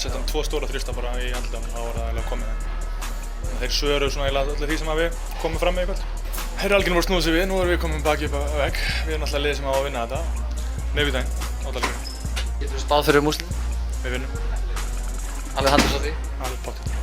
setja 2 stóra þrista bara í andlitið, þá var það eiginlega komið þeim. Þeir svöruðu svona eiginlega allir því sem við komum fram með í kvöld. Þeir eru algjörlega snúið sig við, nú erum við komin baki upp að vegg. Við erum alltaf liðið sem á að vinna þetta. Miðvikudaginn, áttalega. Getur þú spáð fyrir múslim? Við vinnum. Alveg haldið svo því? Alveg pottþétt.